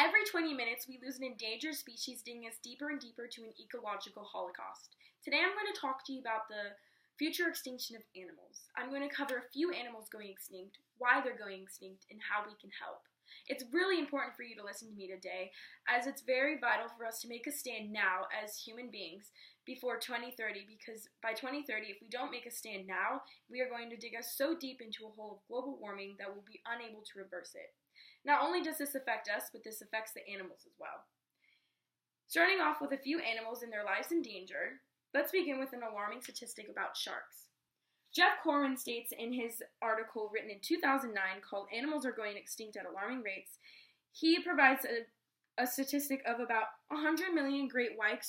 Every 20 minutes, we lose an endangered species, digging us deeper and deeper to an ecological holocaust. Today, I'm going to talk to you about the future extinction of animals. I'm going to cover a few animals going extinct, why they're going extinct, and how we can help. It's really important for you to listen to me today, as it's very vital for us to make a stand now as human beings before 2030, because by 2030, if we don't make a stand now, we are going to dig us so deep into a hole of global warming that we'll be unable to reverse it. Not only does this affect us, but this affects the animals as well. Starting off with a few animals and their lives in danger, let's begin with an alarming statistic about sharks. Jeff Corwin states in his article written in 2009 called Animals Are Going Extinct at Alarming Rates, he provides a statistic of about 100 million great white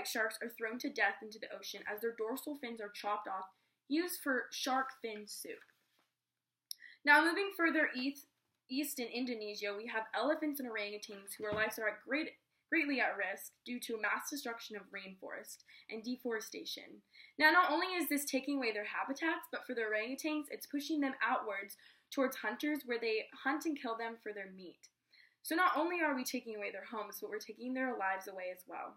sharks are thrown to death into the ocean as their dorsal fins are chopped off, used for shark fin soup. Now moving further east in Indonesia, we have elephants and orangutans whose lives are greatly at risk due to mass destruction of rainforest and deforestation. Now, not only is this taking away their habitats, but for the orangutans, it's pushing them outwards towards hunters where they hunt and kill them for their meat. So not only are we taking away their homes, but we're taking their lives away as well.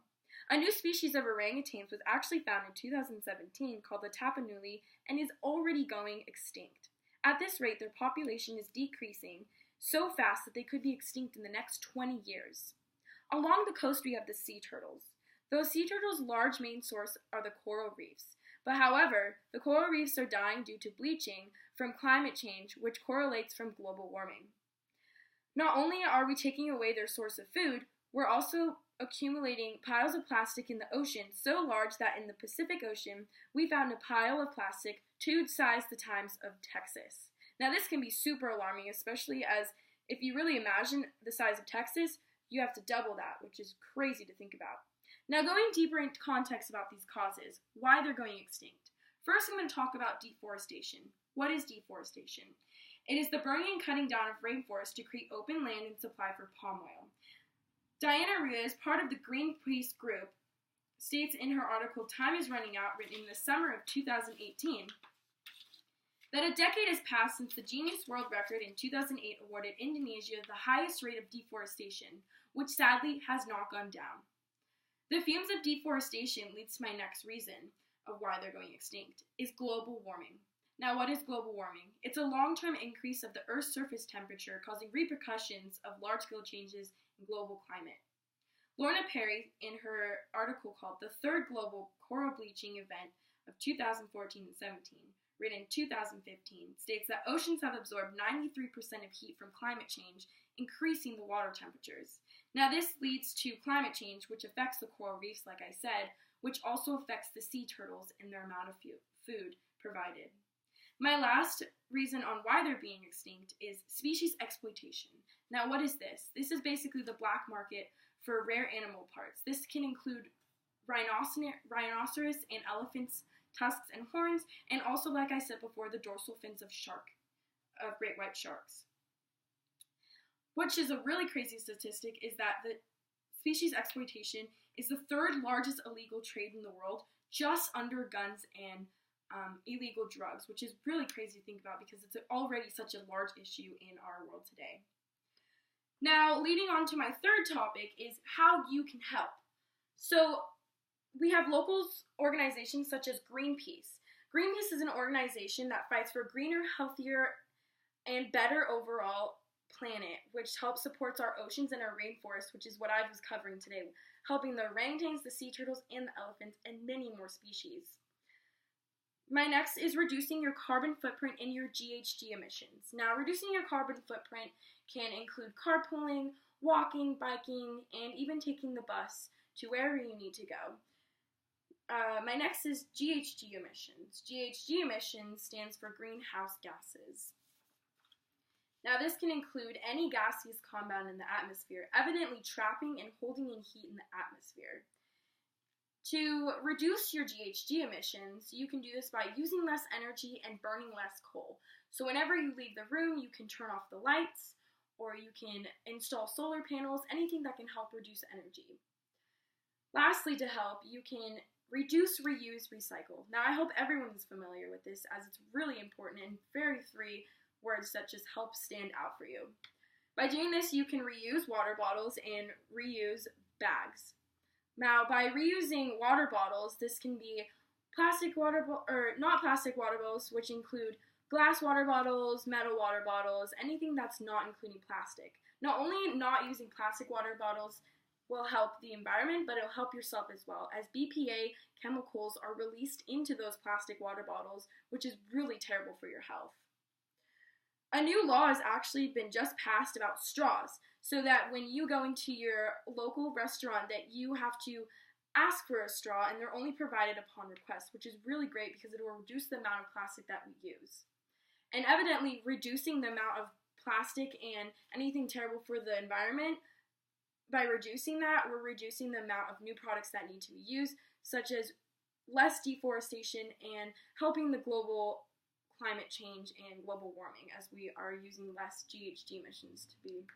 A new species of orangutans was actually found in 2017 called the tapanuli and is already going extinct. At this rate, their population is decreasing so fast that they could be extinct in the next 20 years. Along the coast, we have the sea turtles. Those sea turtles' large main source are the coral reefs. But however, the coral reefs are dying due to bleaching from climate change, which correlates from global warming. Not only are we taking away their source of food, we're also accumulating piles of plastic in the ocean so large that in the Pacific Ocean, we found a pile of plastic 2x the size of Texas. Now this can be super alarming, especially as if you really imagine the size of Texas, you have to double that, which is crazy to think about. Now going deeper into context about these causes, why they're going extinct. First, I'm going to talk about deforestation. What is deforestation? It is the burning and cutting down of rainforests to create open land and supply for palm oil. Diana Rios, part of the Greenpeace group, states in her article, Time is Running Out, written in the summer of 2018, that a decade has passed since the Guinness World Record in 2008 awarded Indonesia the highest rate of deforestation, which sadly has not gone down. The fumes of deforestation leads to my next reason of why they're going extinct, is global warming. Now, what is global warming? It's a long-term increase of the Earth's surface temperature causing repercussions of large-scale changes in global climate. Lorna Perry, in her article called The Third Global Coral Bleaching Event of 2014 and 17, written in 2015, states that oceans have absorbed 93% of heat from climate change, increasing the water temperatures. Now this leads to climate change, which affects the coral reefs, like I said, which also affects the sea turtles and their amount of food provided. My last reason on why they're being extinct is species exploitation. Now what is this? This is basically the black market for rare animal parts. This can include rhinoceros and elephants' tusks and horns, and also, like I said before, the dorsal fins of great white sharks. Which is a really crazy statistic is that the species exploitation is the third largest illegal trade in the world, just under guns and illegal drugs, which is really crazy to think about because it's already such a large issue in our world today. Now, leading on to my third topic is how you can help. So, we have local organizations such as Greenpeace. Greenpeace is an organization that fights for a greener, healthier, and better overall planet, which helps supports our oceans and our rainforests, which is what I was covering today, helping the orangutans, the sea turtles, and the elephants, and many more species. My next is reducing your carbon footprint in your GHG emissions. Now, reducing your carbon footprint can include carpooling, walking, biking, and even taking the bus to wherever you need to go. My next is GHG emissions. GHG emissions stands for greenhouse gases. Now, this can include any gaseous compound in the atmosphere, evidently trapping and holding in heat in the atmosphere. To reduce your GHG emissions, you can do this by using less energy and burning less coal. So whenever you leave the room, you can turn off the lights, or you can install solar panels, anything that can help reduce energy. Lastly, to help, you can reduce, reuse, recycle. Now, I hope everyone is familiar with this, as it's really important and very three words that just help stand out for you. By doing this, you can reuse water bottles and reuse bags. Now, by reusing water bottles, this can be not plastic water bottles, which include glass water bottles, metal water bottles, anything that's not including plastic. Not only not using plastic water bottles will help the environment, but it'll help yourself as well, as BPA chemicals are released into those plastic water bottles, which is really terrible for your health. A new law has actually been just passed about straws, so that when you go into your local restaurant that you have to ask for a straw and they're only provided upon request, which is really great because it will reduce the amount of plastic that we use. And evidently, reducing the amount of plastic and anything terrible for the environment, by reducing that, we're reducing the amount of new products that need to be used, such as less deforestation and helping the global climate change and global warming, as we are using less GHG emissions to be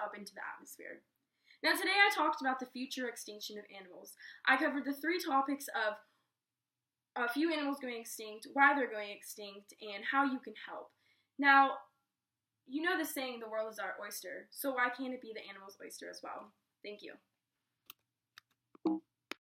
up into the atmosphere. Now today I talked about the future extinction of animals. I covered the 3 topics of a few animals going extinct, why they're going extinct, and how you can help. Now, you know the saying, the world is our oyster, so why can't it be the animal's oyster as well? Thank you.